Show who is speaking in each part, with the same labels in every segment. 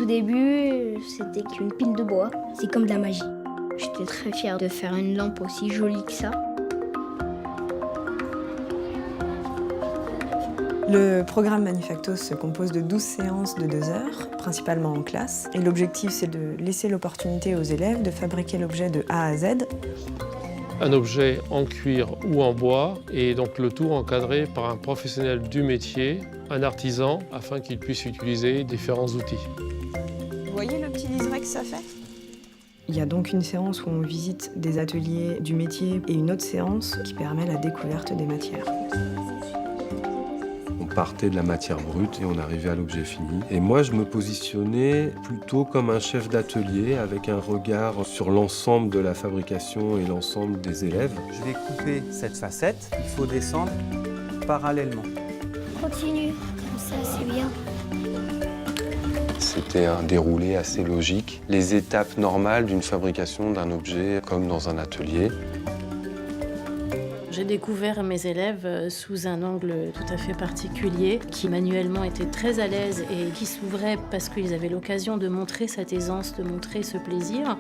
Speaker 1: tout début, c'était qu'une pile de bois. C'est comme de la magie. J'étais très fière de faire une lampe aussi jolie que ça.
Speaker 2: Le programme Manufactos se compose de 12 séances de 2 heures, principalement en classe. Et l'objectif, c'est de laisser l'opportunité aux élèves de fabriquer l'objet de A à Z.
Speaker 3: Un objet en cuir ou en bois, et donc le tout encadré par un professionnel du métier, un artisan, afin qu'il puisse utiliser différents outils.
Speaker 2: Vous voyez le petit liseré que ça fait ? Il y a donc une séance où on visite des ateliers du métier et une autre séance qui permet la découverte des matières.
Speaker 4: On partait de la matière brute et on arrivait à l'objet fini. Et moi, je me positionnais plutôt comme un chef d'atelier avec un regard sur l'ensemble de la fabrication et l'ensemble des élèves.
Speaker 5: Je vais couper cette facette, il faut descendre parallèlement.
Speaker 1: Continue, comme ça c'est bien.
Speaker 4: C'était un déroulé assez logique. Les étapes normales d'une fabrication d'un objet comme dans un atelier.
Speaker 6: J'ai découvert mes élèves sous un angle tout à fait particulier, qui manuellement étaient très à l'aise et qui s'ouvraient parce qu'ils avaient l'occasion de montrer cette aisance, de montrer ce plaisir.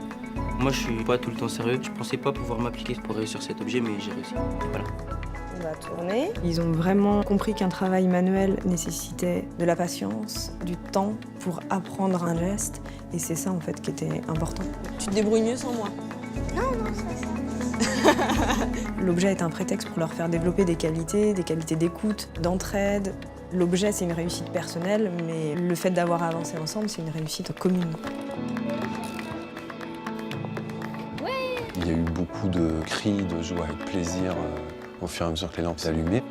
Speaker 7: Moi, je suis pas tout le temps sérieux. Je pensais pas pouvoir m'appliquer pour réussir cet objet, mais j'ai réussi. Voilà.
Speaker 2: On va tourner. Ils ont vraiment compris qu'un travail manuel nécessitait de la patience, du temps pour apprendre un geste. Et c'est ça, en fait, qui était important. Tu te débrouilles mieux sans moi ?
Speaker 1: Non, ça.
Speaker 2: L'objet est un prétexte pour leur faire développer des qualités d'écoute, d'entraide. L'objet, c'est une réussite personnelle, mais le fait d'avoir avancé ensemble, c'est une réussite commune.
Speaker 4: Il y a eu beaucoup de cris, de joie et de plaisir au fur et à mesure que les lampes s'allumaient.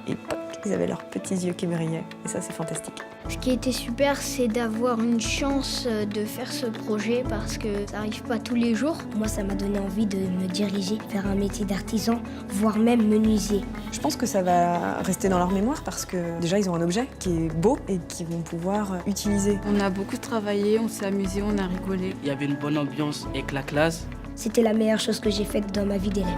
Speaker 2: Et poc, ils avaient leurs petits yeux qui brillaient. Et ça, c'est fantastique.
Speaker 1: Ce qui était super, c'est d'avoir une chance de faire ce projet parce que ça n'arrive pas tous les jours. Moi, ça m'a donné envie de me diriger vers un métier d'artisan, voire même menuisier.
Speaker 2: Je pense que ça va rester dans leur mémoire parce que déjà, ils ont un objet qui est beau et qu'ils vont pouvoir utiliser.
Speaker 8: On a beaucoup travaillé, on s'est amusé, on a rigolé.
Speaker 7: Il y avait une bonne ambiance avec la classe.
Speaker 1: C'était la meilleure chose que j'ai faite dans ma vie d'élève.